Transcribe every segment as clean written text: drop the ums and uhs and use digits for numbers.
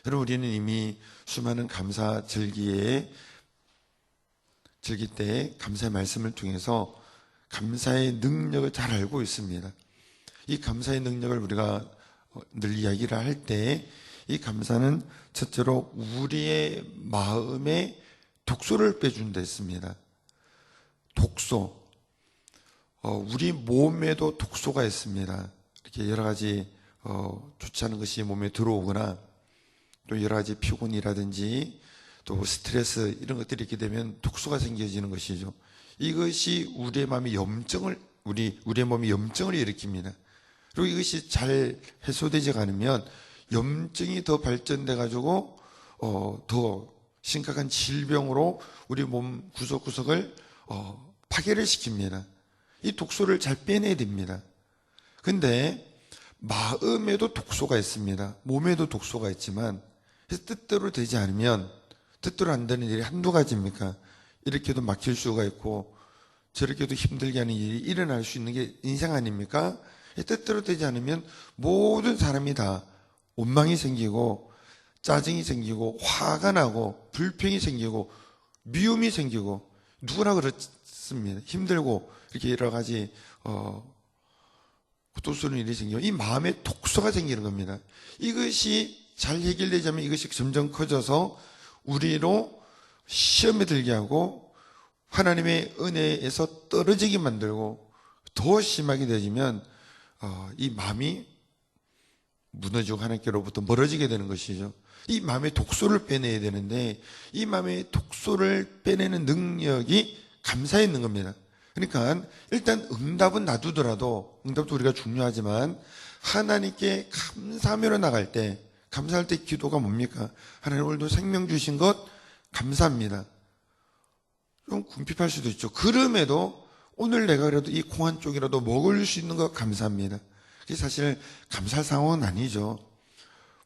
여러분, 우리는 이미 수많은 감사 즐길 때에 감사의 말씀을 통해서 감사의 능력을 잘 알고 있습니다. 이 감사의 능력을 우리가 늘 이야기를 할 때 이 감사는 첫째로 우리의 마음에 독소를 빼준다 했습니다. 독소. 우리 몸에도 독소가 있습니다. 이렇게 여러 가지 좋지 않은 것이 몸에 들어오거나 또 여러 가지 피곤이라든지 또 스트레스 이런 것들이 있게 되면 독소가 생겨지는 것이죠. 이것이 우리의 마음의 염증을 우리의 몸이 염증을 일으킵니다. 그리고 이것이 잘 해소되지 않으면 염증이 더 발전돼 가지고 더 심각한 질병으로 우리 몸 구석구석을 파괴를 시킵니다. 이 독소를 잘 빼내야 됩니다. 근데 마음에도 독소가 있습니다. 몸에도 독소가 있지만 뜻대로 되지 않으면 뜻대로 안 되는 일이 한두 가지입니까? 이렇게도 막힐 수가 있고 저렇게도 힘들게 하는 일이 일어날 수 있는 게 인생 아닙니까? 뜻대로 되지 않으면 모든 사람이 다 원망이 생기고 짜증이 생기고 화가 나고 불평이 생기고 미움이 생기고 누구나 그렇습니다. 힘들고 이렇게 여러 가지 고통스러운 일이 생기고 이 마음에 독소가 생기는 겁니다. 이것이 잘 해결되자면 이것이 점점 커져서 우리로 시험에 들게 하고 하나님의 은혜에서 떨어지게 만들고 더 심하게 되지면 이 마음이 무너지고 하나님께로부터 멀어지게 되는 것이죠. 이 마음의 독소를 빼내야 되는데 이 마음의 독소를 빼내는 능력이 감사에 있는 겁니다. 그러니까 일단 응답은 놔두더라도 응답도 우리가 중요하지만 하나님께 감사하며 나갈 때 감사할 때 기도가 뭡니까? 하나님 오늘도 생명 주신 것 감사합니다. 좀 궁핍할 수도 있죠. 그럼에도 오늘 내가 그래도 이 콩 한 쪽이라도 먹을 수 있는 것 감사합니다. 그게 사실 감사할 상황은 아니죠.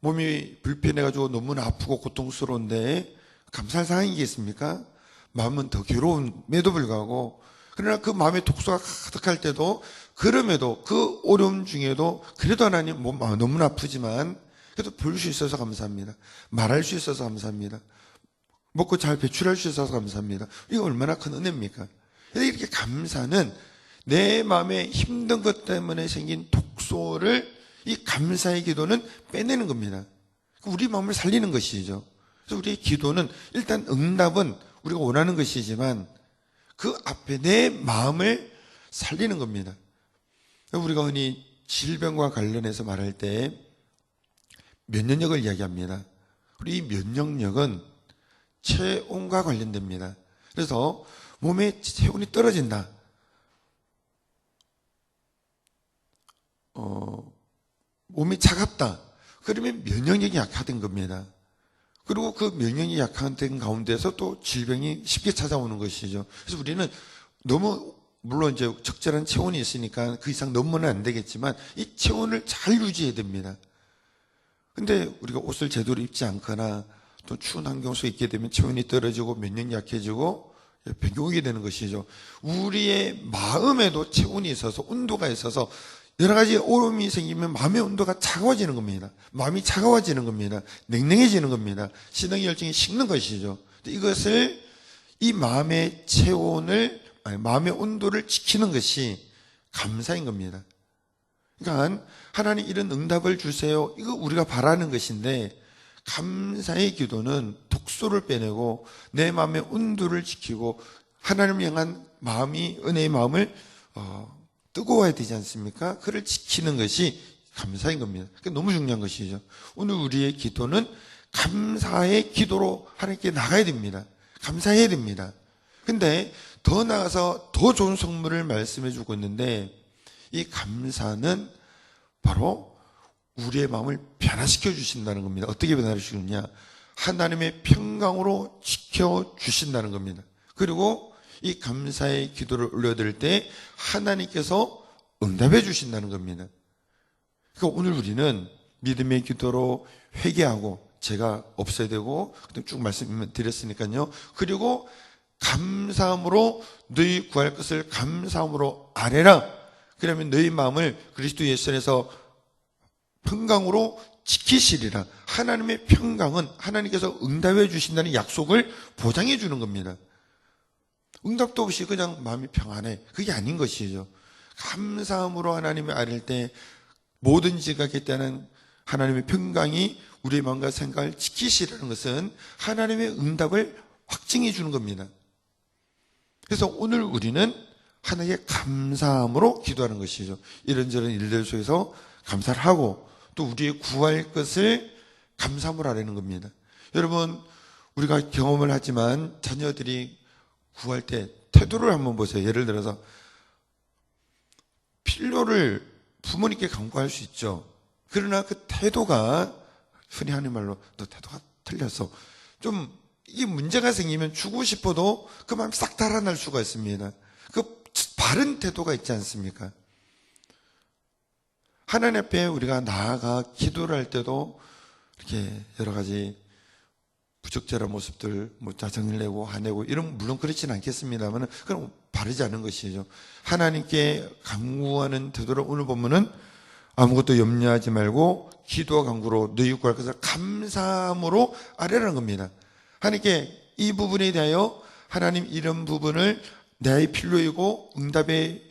몸이 불편해가지고 너무나 아프고 고통스러운데 감사할 상황이겠습니까? 마음은 더 괴로움에도 불구하고 그러나 그 마음의 독소가 가득할 때도 그럼에도 그 어려움 중에도 그래도 하나님 너무나 아프지만 그래도 볼 수 있어서 감사합니다. 말할 수 있어서 감사합니다. 먹고 잘 배출할 수 있어서 감사합니다. 이거 얼마나 큰 은혜입니까? 이렇게 감사는 내 마음에 힘든 것 때문에 생긴 독소를 이 감사의 기도는 빼내는 겁니다. 우리 마음을 살리는 것이죠. 그래서 우리의 기도는 일단 응답은 우리가 원하는 것이지만 그 앞에 내 마음을 살리는 겁니다. 우리가 흔히 질병과 관련해서 말할 때 면역력을 이야기합니다. 그리고 이 면역력은 체온과 관련됩니다. 그래서 몸에 체온이 떨어진다. 몸이 차갑다. 그러면 면역력이 약화된 겁니다. 그리고 그 면역력이 약화된 가운데서 또 질병이 쉽게 찾아오는 것이죠. 그래서 우리는 너무 물론 이제 적절한 체온이 있으니까 그 이상 넘으면 안 되겠지만 이 체온을 잘 유지해야 됩니다. 근데 우리가 옷을 제대로 입지 않거나 또 추운 환경 속에 있게 되면 체온이 떨어지고 면역력이 약해지고 병이 되는 것이죠. 우리의 마음에도 체온이 있어서 온도가 있어서 여러 가지 어려움이 생기면 마음의 온도가 차가워지는 겁니다. 마음이 차가워지는 겁니다. 냉랭해지는 겁니다. 신앙의 열정이 식는 것이죠. 이것을 이 마음의 체온을 마음의 온도를 지키는 것이 감사인 겁니다. 그러니까 하나님 이런 응답을 주세요. 이거 우리가 바라는 것인데 감사의 기도는 독소를 빼내고 내 마음의 온도를 지키고 하나님을 향한 마음이 은혜의 마음을 뜨거워야 되지 않습니까? 그를 지키는 것이 감사인 겁니다. 그러니까 너무 중요한 것이죠. 오늘 우리의 기도는 감사의 기도로 하나님께 나가야 됩니다. 감사해야 됩니다. 근데 더 나아가서 더 좋은 선물을 말씀해 주고 있는데 이 감사는 바로 우리의 마음을 변화시켜 주신다는 겁니다. 어떻게 변화시키느냐? 하나님의 평강으로 지켜주신다는 겁니다. 그리고 이 감사의 기도를 올려드릴 때 하나님께서 응답해 주신다는 겁니다. 그러니까 오늘 우리는 믿음의 기도로 회개하고 제가 없어야 되고 쭉 말씀드렸으니까요. 그리고 감사함으로 너희 구할 것을 감사함으로 아뢰라. 그러면 너희 마음을 그리스도 예수 안에서 평강으로 지키시리라. 하나님의 평강은 하나님께서 응답해 주신다는 약속을 보장해 주는 겁니다. 응답도 없이 그냥 마음이 평안해. 그게 아닌 것이죠. 감사함으로 하나님을 아뢰 때 모든 지각에 따른 하나님의 평강이 우리의 마음과 생각을 지키시라는 것은 하나님의 응답을 확증해 주는 겁니다. 그래서 오늘 우리는 하나님께 감사함으로 기도하는 것이죠. 이런저런 일들 속에서 감사를 하고 또 우리의 구할 것을 감사함으로 아뢰는 겁니다. 여러분, 우리가 경험을 하지만 자녀들이 구할 때 태도를 한번 보세요. 예를 들어서 필요를 부모님께 간구할 수 있죠. 그러나 그 태도가 흔히 하는 말로 너 태도가 틀렸어. 좀 이게 문제가 생기면 주고 싶어도 그 마음이 싹 달아날 수가 있습니다. 그 바른 태도가 있지 않습니까? 하나님 앞에 우리가 나아가 기도를 할 때도 이렇게 여러 가지 부적절한 모습들, 짜증을 내고 화내고 이런 물론 그렇지는 않겠습니다만 그럼 바르지 않은 것이죠. 하나님께 간구하는 태도를 오늘 보면은 아무것도 염려하지 말고 기도와 간구로 너희 구할 것을 감사함으로 아뢰라는 겁니다. 하나님께 이 부분에 대하여 하나님 이런 부분을 내 필요이고 응답의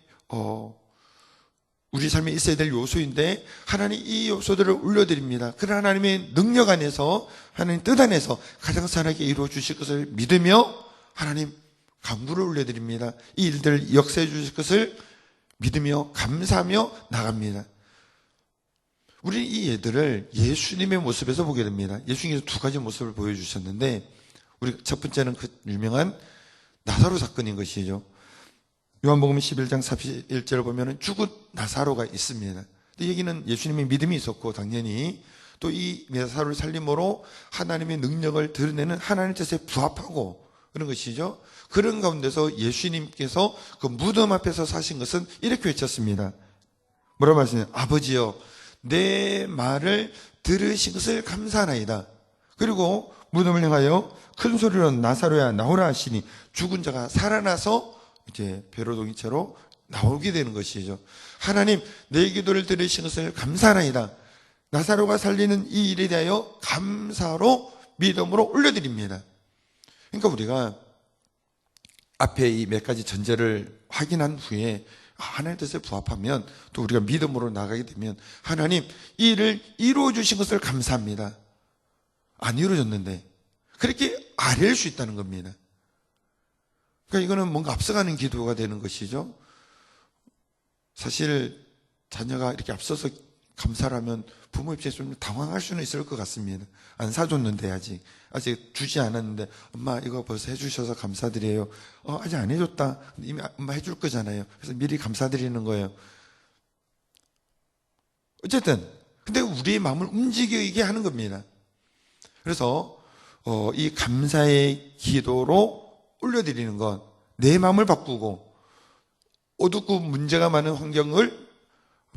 우리 삶에 있어야 될 요소인데 하나님 이 요소들을 올려드립니다. 그런 하나님의 능력 안에서 하나님 뜻 안에서 가장 선하게 이루어 주실 것을 믿으며 하나님 간구를 올려드립니다. 이 일들을 역사해 주실 것을 믿으며 감사하며 나갑니다. 우리 이 얘들을 예수님의 모습에서 보게 됩니다. 예수님께서 두 가지 모습을 보여주셨는데 우리 첫 번째는 그 유명한 나사로 사건인 것이죠. 요한복음 11장 41절을 보면 죽은 나사로가 있습니다. 여기는 예수님의 믿음이 있었고 당연히 또 이 나사로를 살림으로 하나님의 능력을 드러내는 하나님의 뜻에 부합하고 그런 것이죠. 그런 가운데서 예수님께서 그 무덤 앞에서 사신 것은 이렇게 외쳤습니다. 뭐라고 하시냐? 아버지여 내 말을 들으신 것을 감사하나이다. 그리고 무덤을 향하여 큰 소리로 나사로야 나오라 하시니 죽은 자가 살아나서 이제 벼로동이처럼 나오게 되는 것이죠. 하나님 내 기도를 들으신 것을 감사하나이다. 나사로가 살리는 이 일에 대하여 감사로 믿음으로 올려드립니다. 그러니까 우리가 앞에 이 몇 가지 전제를 확인한 후에 하나님의 뜻에 부합하면 또 우리가 믿음으로 나가게 되면 하나님 이 일을 이루어 주신 것을 감사합니다. 안 이루어졌는데 그렇게 아뢰일 수 있다는 겁니다. 그러니까 이거는 뭔가 앞서가는 기도가 되는 것이죠. 사실 자녀가 이렇게 앞서서 감사를 하면 부모 입장에서 좀 당황할 수는 있을 것 같습니다. 안 사줬는데 아직 주지 않았는데 엄마 이거 벌써 해주셔서 감사드려요. 아직 안 해줬다. 이미 엄마 해줄 거잖아요. 그래서 미리 감사드리는 거예요. 어쨌든 근데 우리의 마음을 움직이게 하는 겁니다. 그래서 이 감사의 기도로 올려드리는 건 내 마음을 바꾸고 어둡고 문제가 많은 환경을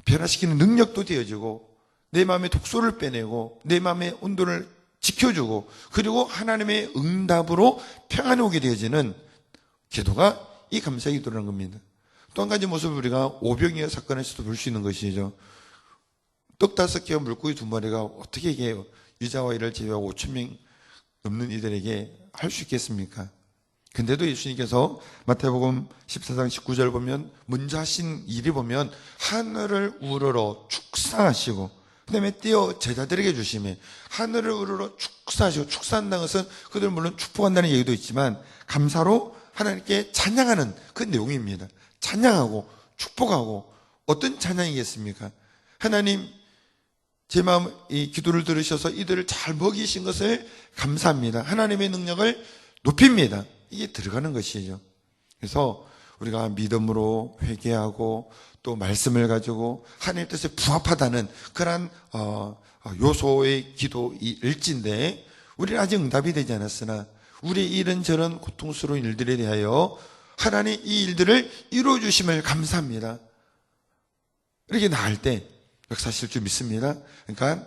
변화시키는 능력도 되어지고 내 마음의 독소를 빼내고 내 마음의 온도를 지켜주고 그리고 하나님의 응답으로 평안이 오게 되어지는 기도가 이 감사의 기도라는 겁니다. 또 한 가지 모습을 우리가 오병이어 사건에서도 볼 수 있는 것이죠. 떡 5개와 물고기 2마리가 어떻게 이게 유자와 이를 제외하고 5,000명 넘는 이들에게 할 수 있겠습니까? 근데도 예수님께서 마태복음 14장 19절 보면 먼저 하신 일이 보면 하늘을 우러러 축사하시고 그 다음에 띄어 제자들에게 주시며 하늘을 우러러 축사하시고 축사한다는 것은 그들 물론 축복한다는 얘기도 있지만 감사로 하나님께 찬양하는 그 내용입니다. 찬양하고 축복하고 어떤 찬양이겠습니까? 하나님 제 마음 이 기도를 들으셔서 이들을 잘 먹이신 것을 감사합니다. 하나님의 능력을 높입니다. 이게 들어가는 것이죠. 그래서 우리가 믿음으로 회개하고 또 말씀을 가지고 하나님의 뜻에 부합하다는 그러한 요소의 기도일진데 우리는 아직 응답이 되지 않았으나 우리 이런저런 고통스러운 일들에 대하여 하나님 이 일들을 이루어 주심을 감사합니다. 이렇게 나갈 때 역사실 줄 믿습니다. 그러니까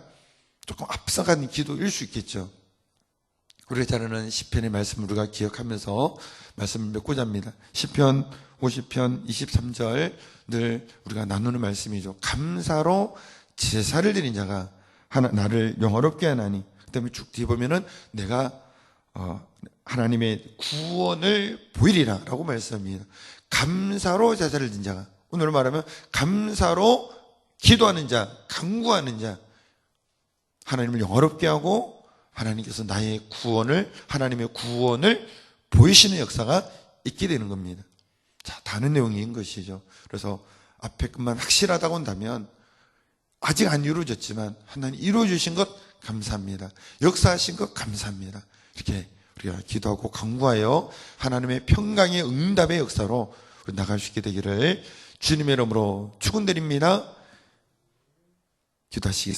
조금 앞서간 기도일 수 있겠죠. 우리가 잘 아는 시편의 말씀을 우리가 기억하면서 말씀을 맺고자 합니다. 시편 50편 23절 늘 우리가 나누는 말씀이죠. 감사로 제사를 드린 자가 나를 영화롭게 하나니. 그다음에 쭉 뒤에 보면은 내가 하나님의 구원을 보이리라 라고 말씀합니다. 감사로 제사를 드린 자가, 오늘 말하면 감사로 기도하는 자, 간구하는 자, 하나님을 영화롭게 하고 하나님께서 나의 구원을, 하나님의 구원을 보이시는 역사가 있게 되는 겁니다. 자, 다른 내용인 것이죠. 그래서 앞에 것만 확실하다고 한다면, 아직 안 이루어졌지만 하나님 이루어주신 것 감사합니다. 역사하신 것 감사합니다. 이렇게 우리가 기도하고 간구하여 하나님의 평강의 응답의 역사로 나갈 수 있게 되기를 주님의 이름으로 축원드립니다. 기도하시겠습니다.